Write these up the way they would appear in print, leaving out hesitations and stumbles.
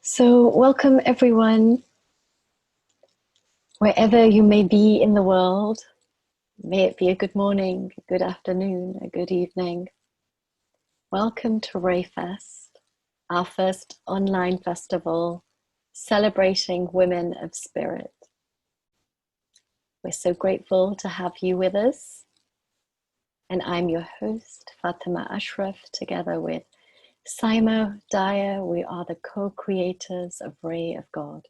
So welcome everyone, wherever you may be in the world. May it be a good morning, a good afternoon, a good evening. Welcome to RAYfest, our first online festival celebrating women of spirit. We're so grateful to have you with us. And I'm your host, Fatima Ashraf, together with Saima Dyer. We are the co-creators of Ray of God.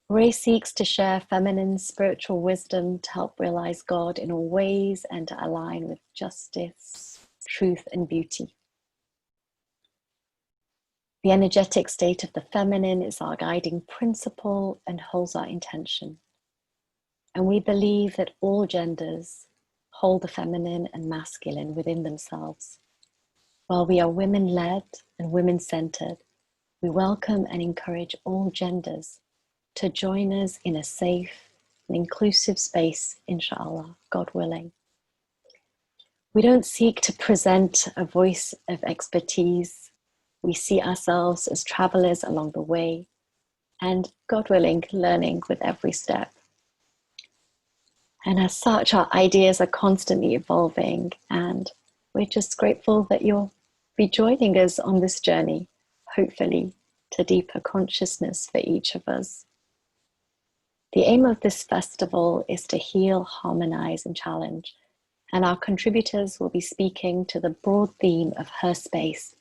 Ray seeks to share feminine spiritual wisdom to help realize God in all ways and to align with justice, truth, and beauty. The energetic state of the feminine is our guiding principle and holds our intention. And we believe that all genders hold the feminine and masculine within themselves. While we are women-led and women-centered, we welcome and encourage all genders to join us in a safe and inclusive space, inshallah, God willing. We don't seek to present a voice of expertise. We see ourselves as travelers along the way and, God willing, learning with every step. And as such, our ideas are constantly evolving, and we're just grateful that you'll be joining us on this journey, hopefully to deeper consciousness for each of us. The aim of this festival is to heal, harmonize, and challenge, and our contributors will be speaking to the broad theme of her space.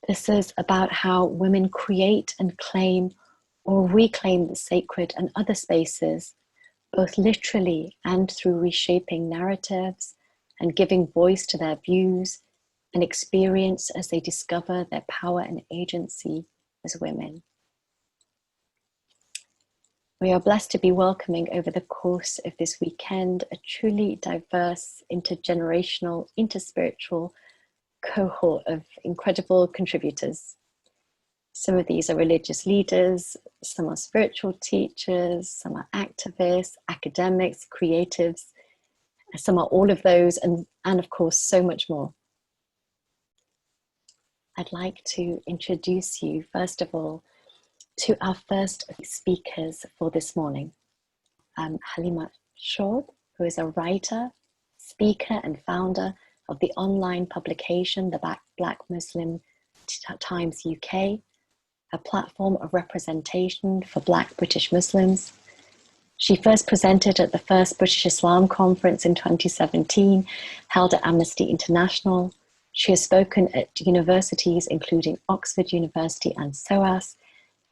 This is about how women create and claim or reclaim the sacred and other spaces, both literally and through reshaping narratives and giving voice to their views and experience as they discover their power and agency as women. We are blessed to be welcoming over the course of this weekend a truly diverse, intergenerational, interspiritual cohort of incredible contributors. Some of these are religious leaders, some are spiritual teachers, some are activists, academics, creatives, some are all of those, and of course, so much more. I'd like to introduce you, first of all, to our first speakers for this morning. Halimat Shode, who is a writer, speaker, and founder of the online publication, The Black Muslim Times UK, a platform of representation for Black British Muslims. She first presented at the first British Islam conference in 2017, held at Amnesty International. She has spoken at universities including Oxford University and SOAS,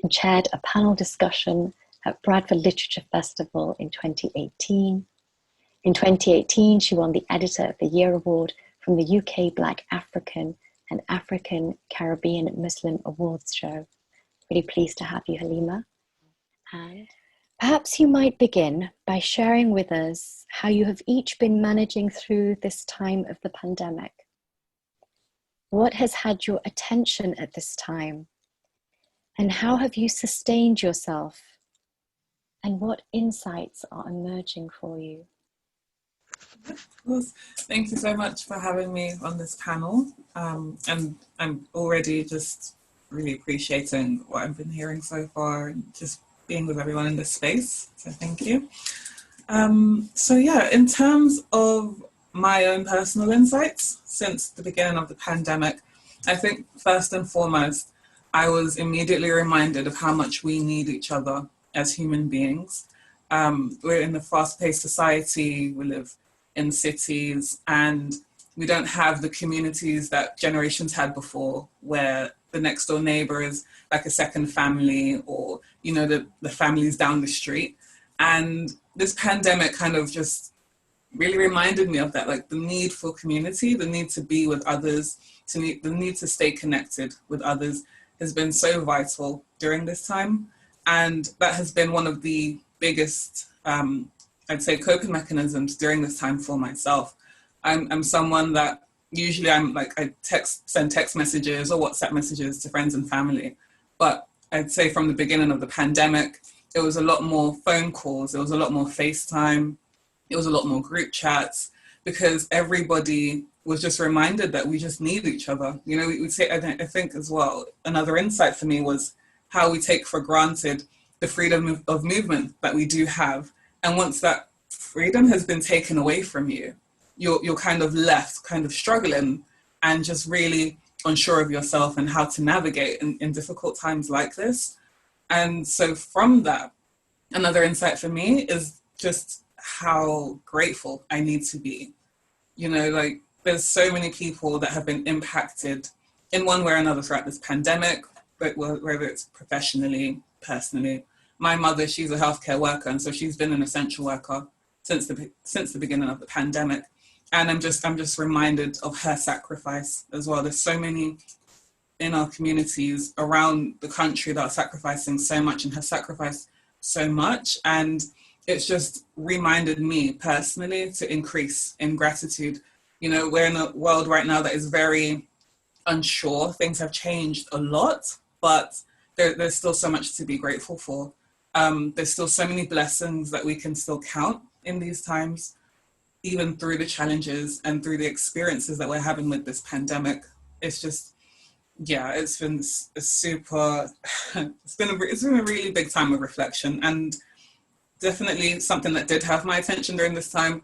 and chaired a panel discussion at Bradford Literature Festival in 2018. In 2018, she won the Editor of the Year Award from the UK Black African and African Caribbean Muslim Awards Show. Really pleased to have you, Halima. And perhaps you might begin by sharing with us how you have each been managing through this time of the pandemic. What has had your attention at this time? And how have you sustained yourself? And what insights are emerging for you? Of course. Thank you so much for having me on this panel. And I'm already just really appreciating what I've been hearing so far and just being with everyone in this space. So thank you. So yeah, in terms of my own personal insights since the beginning of the pandemic, I think first and foremost, I was immediately reminded of how much we need each other as human beings. We're in a fast-paced society, we live in cities, and we don't have the communities that generations had before, where the next door neighbor is like a second family, or, you know, the families down the street. And this pandemic kind of just really reminded me of that, like the need for community, the need to be with others, the need to stay connected with others has been so vital during this time. And that has been one of the biggest, I'd say, coping mechanisms during this time for myself. I'm someone that usually I send text messages or WhatsApp messages to friends and family. But I'd say from the beginning of the pandemic, it was a lot more phone calls, it was a lot more FaceTime, it was a lot more group chats, because everybody was just reminded that we just need each other. You know, we say, I think as well, another insight for me was how we take for granted the freedom of movement that we do have. And once that freedom has been taken away from you, you're kind of left kind of struggling and just really unsure of yourself and how to navigate in difficult times like this. And so from that, another insight for me is just how grateful I need to be. You know, like there's so many people that have been impacted in one way or another throughout this pandemic, but whether it's professionally, personally. My mother, she's a healthcare worker, and so she's been an essential worker since the beginning of the pandemic. And I'm just reminded of her sacrifice as well. There's so many in our communities around the country that are sacrificing so much and have sacrificed so much. And it's just reminded me personally to increase in gratitude. You know, we're in a world right now that is very unsure. Things have changed a lot, but there's still so much to be grateful for. There's still so many blessings that we can still count in these times, even through the challenges and through the experiences that we're having with this pandemic. It's just, yeah, it's been a super, it's been a really big time of reflection, and definitely something that did have my attention during this time.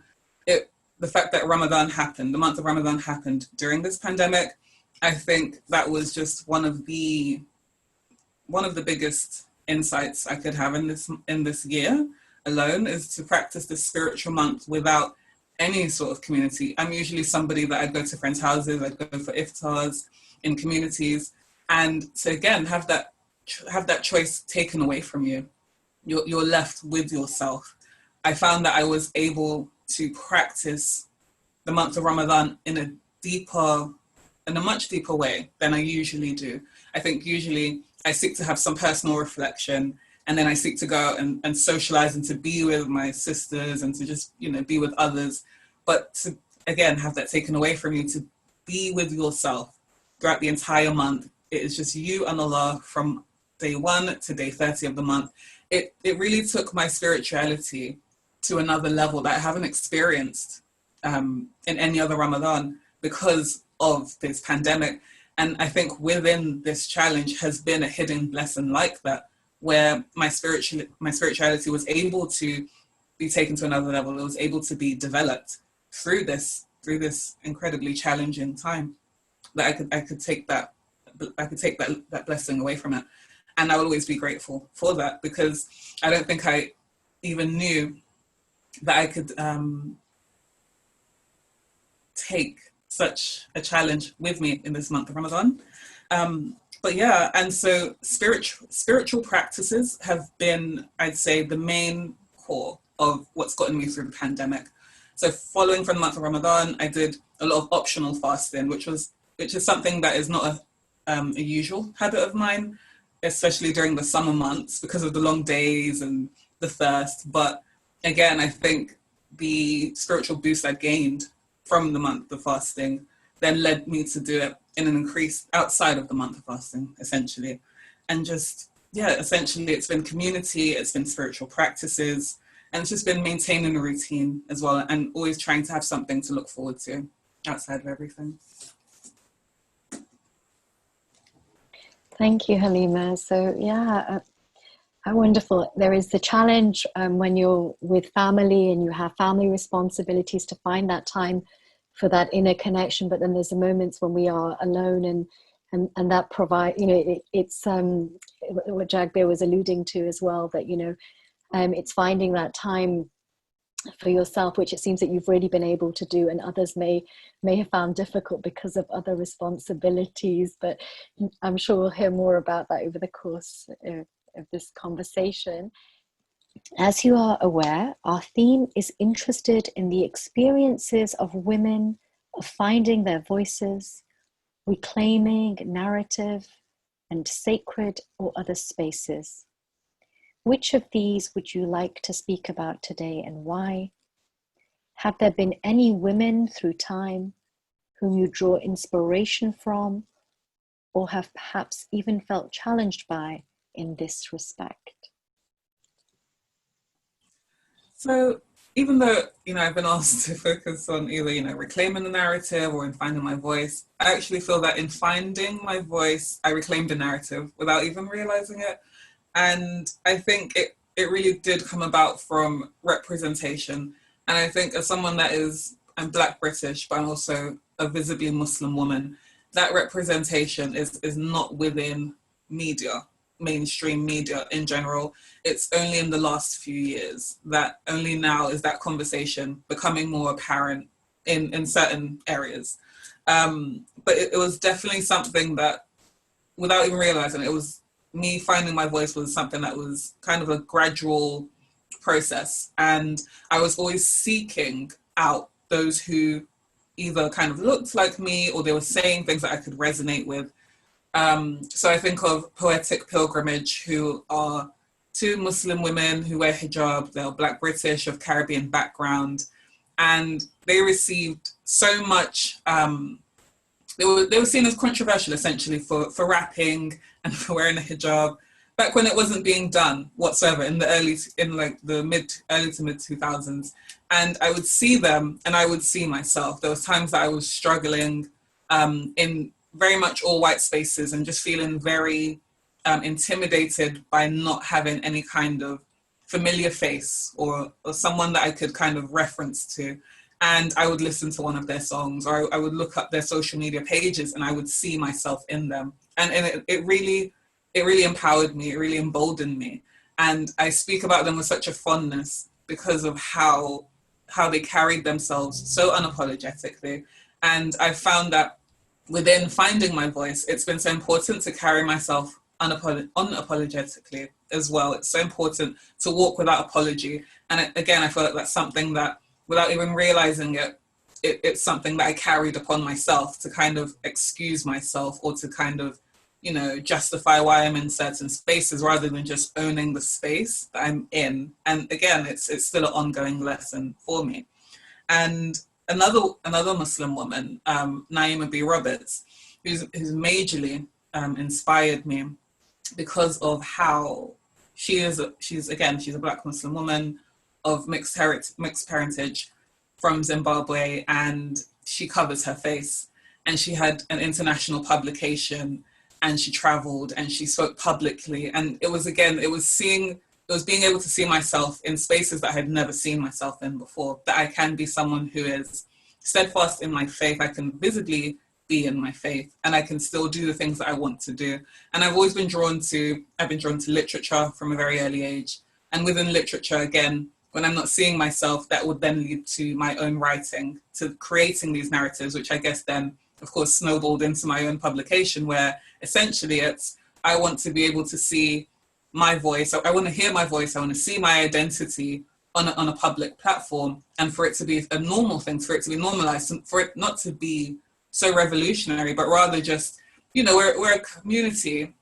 The fact that Ramadan happened, the month of Ramadan happened during this pandemic, I think that was just one of the biggest insights I could have in this year alone, is to practice this spiritual month without any sort of community. I'm usually somebody that I'd go to friends' houses, I'd go for iftars in communities, and to again have that choice taken away from you. You're left with yourself. I found that I was able to practice the month of Ramadan in a much deeper way than I usually do. I think usually I seek to have some personal reflection, and then I seek to go and socialize and to be with my sisters and to just, you know, be with others. But to, again, have that taken away from you, to be with yourself throughout the entire month. It is just you and Allah from day 1 to day 30 of the month. It really took my spirituality to another level that I haven't experienced in any other Ramadan because of this pandemic. And I think within this challenge has been a hidden blessing like that, where my spirituality was able to be taken to another level. It was able to be developed through this incredibly challenging time. That I could take that blessing away from it, and I will always be grateful for that, because I don't think I even knew that I could take such a challenge with me in this month of Ramadan. But yeah, and so spiritual practices have been, I'd say, the main core of what's gotten me through the pandemic. So following from the month of Ramadan, I did a lot of optional fasting, which is something that is not a usual habit of mine, especially during the summer months because of the long days and the thirst. But again, I think the spiritual boost I gained from the month of fasting then led me to do it in an increase outside of the month of fasting, essentially. And just, yeah, essentially it's been community, it's been spiritual practices, and it's just been maintaining a routine as well, and always trying to have something to look forward to outside of everything. Thank you, Halima. So yeah, how wonderful. There is the challenge when you're with family and you have family responsibilities to find that time for that inner connection. But then there's the moments when we are alone, and that provide, you know, it's what Jagbir was alluding to as well, that, you know, it's finding that time for yourself, which it seems that you've really been able to do, and others may have found difficult because of other responsibilities. But I'm sure we'll hear more about that over the course of this conversation. As you are aware, our theme is interested in the experiences of women of finding their voices, reclaiming narrative and sacred or other spaces. Which of these would you like to speak about today, and why? Have there been any women through time whom you draw inspiration from, or have perhaps even felt challenged by in this respect? So even though, I've been asked to focus on either, reclaiming the narrative or in finding my voice, I actually feel that in finding my voice, I reclaimed the narrative without even realizing it. And I think it really did come about from representation. And I think as someone I'm Black British, but I'm also a visibly Muslim woman, that representation is not within media, mainstream media in general. It's only in the last few years that only now is that conversation becoming more apparent in certain areas. But it was definitely something that, without even realizing it, was me finding my voice was something that was kind of a gradual process. And I was always seeking out those who either kind of looked like me or they were saying things that I could resonate with. So I think of Poetic Pilgrimage, who are two Muslim women who wear hijab. They're Black British of Caribbean background, and they received so much. They were seen as controversial essentially for rapping and for wearing a hijab back when it wasn't being done whatsoever in the early to mid 2000s. And I would see them and I would see myself. There was times that I was struggling in very much all white spaces and just feeling very intimidated by not having any kind of familiar face or someone that I could kind of reference to. And I would listen to one of their songs, or I would look up their social media pages and I would see myself in them. And it really empowered me, it really emboldened me. And I speak about them with such a fondness because of how they carried themselves so unapologetically. And I found that within finding my voice, it's been so important to carry myself unapologetically as well. It's so important to walk without apology. And again, I feel like that's something that, without even realizing it, it's something that I carried upon myself to kind of excuse myself or to kind of, justify why I'm in certain spaces rather than just owning the space that I'm in. And again, it's still an ongoing lesson for me. And another Muslim woman, Naima B. Roberts, who's majorly inspired me because of how she's a Black Muslim woman of mixed parentage from Zimbabwe, and she covers her face. And she had an international publication, and she traveled and she spoke publicly. And it was being able to see myself in spaces that I had never seen myself in before, that I can be someone who is steadfast in my faith. I can visibly be in my faith and I can still do the things that I want to do. And I've been drawn to literature from a very early age. And within literature, again, when I'm not seeing myself, that would then lead to my own writing, to creating these narratives, which I guess then, of course, snowballed into my own publication, where essentially I want to be able to see my voice. I want to hear my voice. I want to see my identity on a public platform, and for it to be a normal thing, for it to be normalized, and for it not to be so revolutionary, but rather just, we're a community,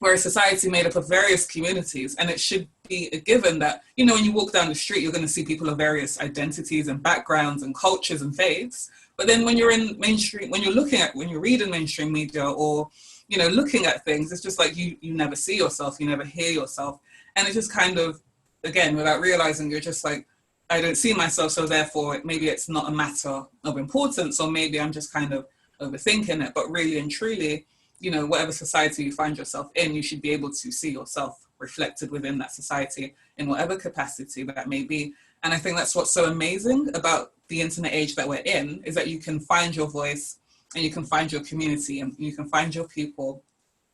we're a society made up of various communities, and it should be a given that, when you walk down the street, you're going to see people of various identities and backgrounds and cultures and faiths. But then when you're in mainstream, when you're reading mainstream media or, looking at things, it's just like you never see yourself, you never hear yourself. And it's just kind of, again, without realizing, you're just like, I don't see myself, so therefore maybe it's not a matter of importance, or maybe I'm just kind of overthinking it. But really and truly, whatever society you find yourself in, you should be able to see yourself reflected within that society in whatever capacity that may be. And I think that's what's so amazing about the internet age that we're in, is that you can find your voice and you can find your community and you can find your people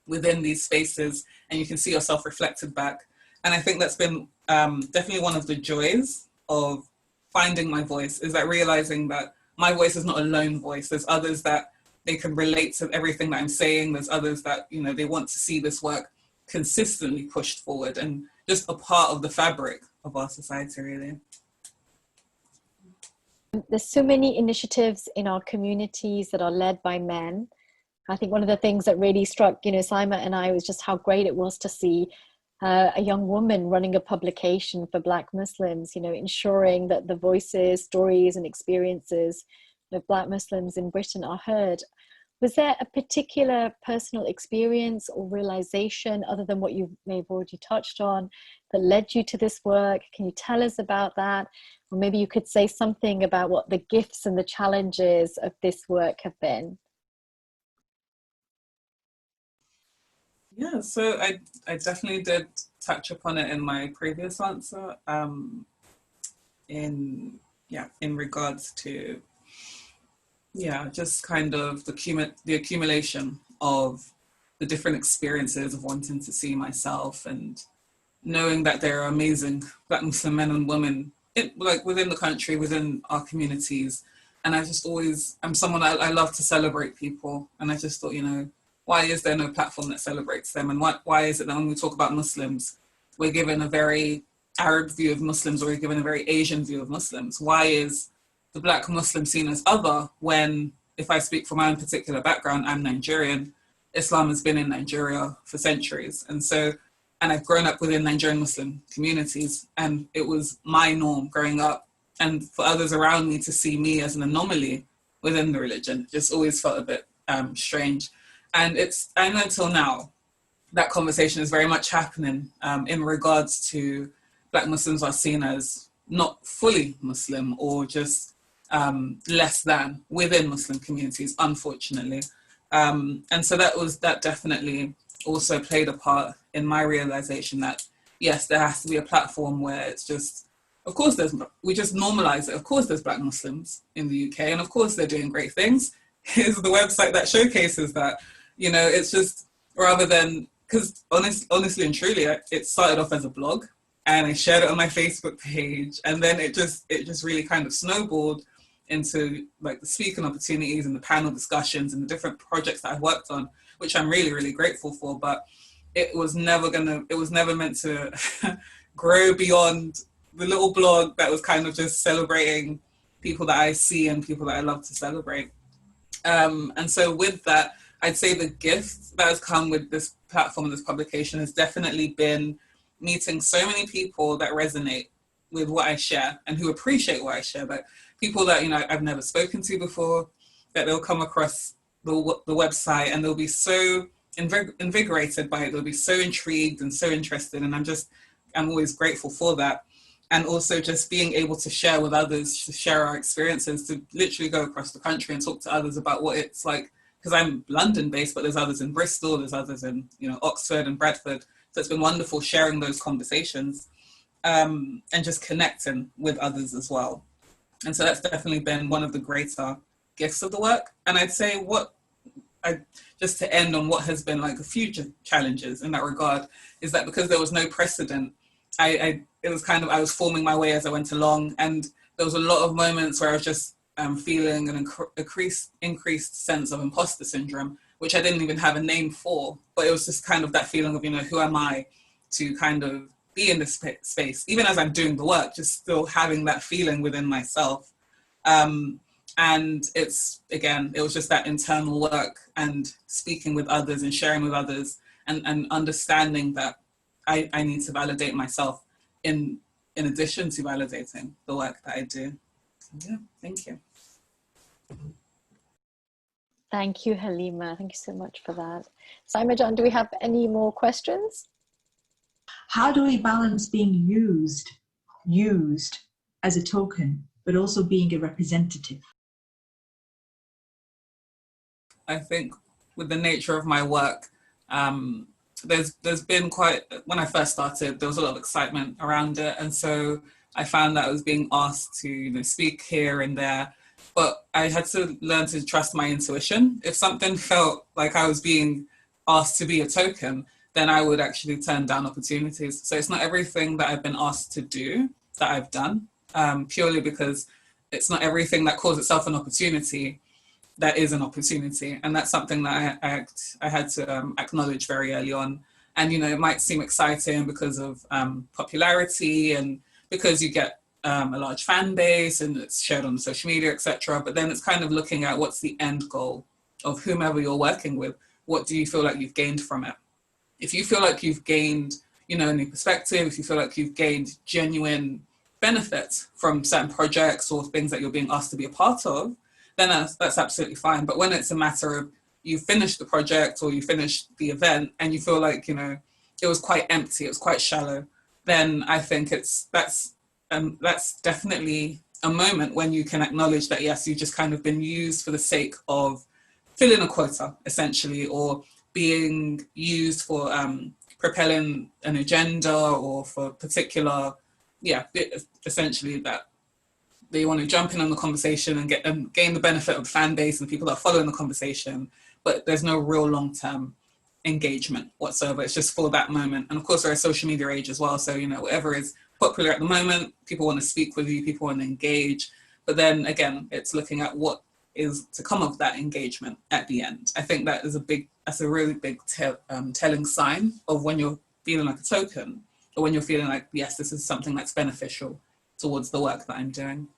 within these spaces, and you can see yourself reflected back. And I think that's been definitely one of the joys of finding my voice, is that realizing that my voice is not a lone voice. There's others that they can relate to everything that I'm saying. There's others that, they want to see this work consistently pushed forward and just a part of the fabric of our society, really. There's so many initiatives in our communities that are led by men. I think one of the things that really struck, Saima and I, was just how great it was to see a young woman running a publication for Black Muslims, ensuring that the voices, stories and experiences of Black Muslims in Britain are heard. Was there a particular personal experience or realization, other than what you may have already touched on, that led you to this work? Can you tell us about that? Or maybe you could say something about what the gifts and the challenges of this work have been. Yeah, so I definitely did touch upon it in my previous answer, in regards to just kind of the accumulation of the different experiences of wanting to see myself and knowing that there are amazing Black Muslim men and women within the country, within our communities. And I'm someone, I love to celebrate people. And I just thought, why is there no platform that celebrates them? And why is it that when we talk about Muslims, we're given a very Arab view of Muslims, or we're given a very Asian view of Muslims? Why is the Black Muslim seen as other when, if I speak from my own particular background, I'm Nigerian. Islam has been in Nigeria for centuries. And I've grown up within Nigerian Muslim communities, and it was my norm growing up. And for others around me to see me as an anomaly within the religion just always felt a bit strange. And I know until now, that conversation is very much happening in regards to Black Muslims are seen as not fully Muslim, or just less than within Muslim communities, unfortunately. And so that definitely also played a part in my realization that, yes, there has to be a platform where it's just, of course, we just normalize it. Of course, there's Black Muslims in the UK, and of course, they're doing great things. Here's the website that showcases that. It's just, rather than, because honestly and truly, it started off as a blog, and I shared it on my Facebook page, and then it just really kind of snowballed into like the speaking opportunities and the panel discussions and the different projects that I've worked on, which I'm really, really grateful for. But it was never meant to grow beyond the little blog that was kind of just celebrating people that I see and people that I love to celebrate. And so with that, I'd say the gift that has come with this platform and this publication has definitely been meeting so many people that resonate with what I share and who appreciate what I share. But people that, I've never spoken to before, that they'll come across the website and they'll be so invigorated by it. They'll be so intrigued and so interested. And I'm always grateful for that. And also just being able to share with others, to share our experiences, to literally go across the country and talk to others about what it's like. Because I'm London based, but there's others in Bristol, there's others in, Oxford and Bradford. So it's been wonderful sharing those conversations and just connecting with others as well. And so that's definitely been one of the greater gifts of the work. And I'd say just to end on what has been like the future challenges in that regard, is that because there was no precedent, I was forming my way as I went along. And there was a lot of moments where I was just feeling an increased sense of imposter syndrome, which I didn't even have a name for, but it was just kind of that feeling of, who am I to kind of be in this space, even as I'm doing the work, just still having that feeling within myself. And it was just that internal work and speaking with others and sharing with others and understanding that I need to validate myself in addition to validating the work that I do. So, yeah, thank you. Thank you, Halima. Thank you so much for that. Simon John, do we have any more questions? How do we balance being used as a token, but also being a representative? I think with the nature of my work, there's been when I first started, there was a lot of excitement around it. And so I found that I was being asked to speak here and there, but I had to learn to trust my intuition. If something felt like I was being asked to be a token, then I would actually turn down opportunities. So it's not everything that I've been asked to do that I've done, purely because it's not everything that calls itself an opportunity that is an opportunity. And that's something that I had to acknowledge very early on. And, it might seem exciting because of popularity and because you get a large fan base and it's shared on social media, etc. But then it's kind of looking at what's the end goal of whomever you're working with. What do you feel like you've gained from it? If you feel like you've gained, a new perspective, if you feel like you've gained genuine benefits from certain projects or things that you're being asked to be a part of, then that's absolutely fine. But when it's a matter of you finish the project or you finish the event and you feel like, you know, it was quite empty, it was quite shallow, then I think that's definitely a moment when you can acknowledge that, yes, you've just kind of been used for the sake of filling a quota, essentially, or being used for propelling an agenda or for particular, essentially that they want to jump in on the conversation and gain the benefit of the fan base and the people that are following the conversation, but there's no real long-term engagement whatsoever. It's just for that moment. And of course, we're a social media age as well. So, you know, whatever is popular at the moment, people want to speak with you, people want to engage. But then again, it's looking at what is to come of that engagement at the end. I think that's a really big telling sign of when you're feeling like a token, or when you're feeling like, yes, this is something that's beneficial towards the work that I'm doing.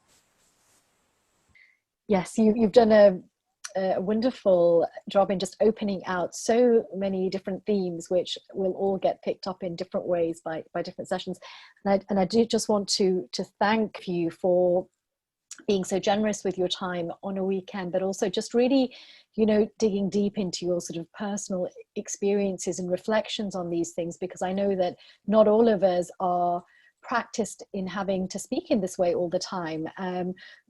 Yes, you've done a wonderful job in just opening out so many different themes, which will all get picked up in different ways by different sessions. And I do just want to thank you for being so generous with your time on a weekend, but also just really, you know, digging deep into your sort of personal experiences and reflections on these things, because I know that not all of us are practiced in having to speak in this way all the time,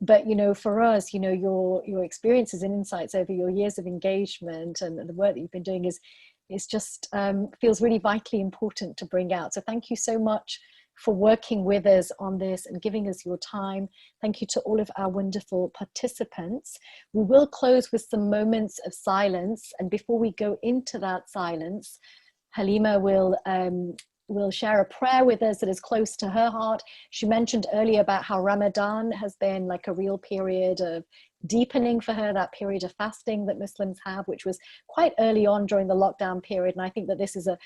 but you know, for us, you know, your experiences and insights over your years of engagement and the work that you've been doing is just feels really vitally important to bring out. So thank you so much for working with us on this and giving us your time. Thank you to all of our wonderful participants. We will close with some moments of silence, and before we go into that silence, Halima will share a prayer with us that is close to her heart. She mentioned earlier about how Ramadan has been like a real period of deepening for her, that period of fasting that Muslims have, which was quite early on during the lockdown period. And I think that this is a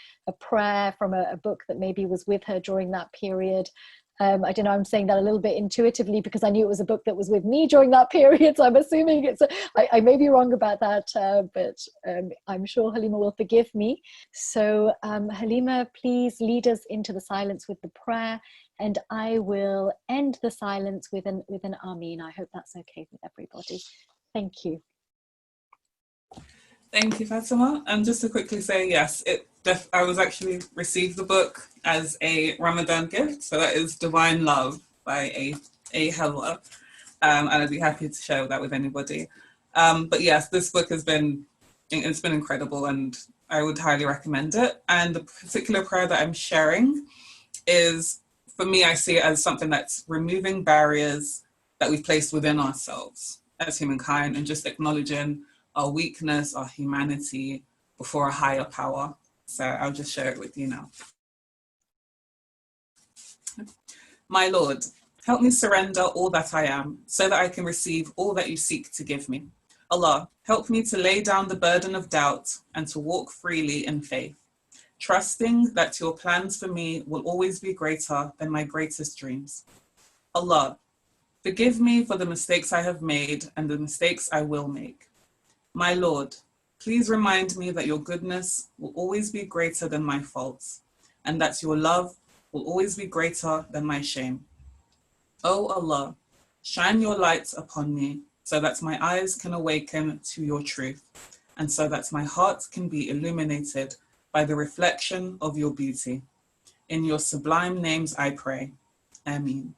prayer from a book that maybe was with her during that period. I don't know, I'm saying that a little bit intuitively because I knew it was a book that was with me during that period. So I'm assuming I may be wrong about that, but I'm sure Halima will forgive me. So Halima, please lead us into the silence with the prayer, and I will end the silence with an Ameen. I hope that's okay with everybody. Thank you. Thank you, Fatima. And just to quickly say, yes, I was actually received the book as a Ramadan gift. So that is Divine Love by A. Helwa. And I'd be happy to share that with anybody. But yes, this book it's been incredible, and I would highly recommend it. And the particular prayer that I'm sharing is, for me, I see it as something that's removing barriers that we've placed within ourselves as humankind, and just acknowledging our weakness, our humanity before a higher power. So I'll just share it with you now. My Lord, help me surrender all that I am so that I can receive all that you seek to give me. Allah, help me to lay down the burden of doubt and to walk freely in faith, trusting that your plans for me will always be greater than my greatest dreams. Allah, forgive me for the mistakes I have made and the mistakes I will make. My Lord, please remind me that your goodness will always be greater than my faults, and that your love will always be greater than my shame. O Allah, shine your light upon me so that my eyes can awaken to your truth, and so that my heart can be illuminated by the reflection of your beauty. In your sublime names I pray. Ameen.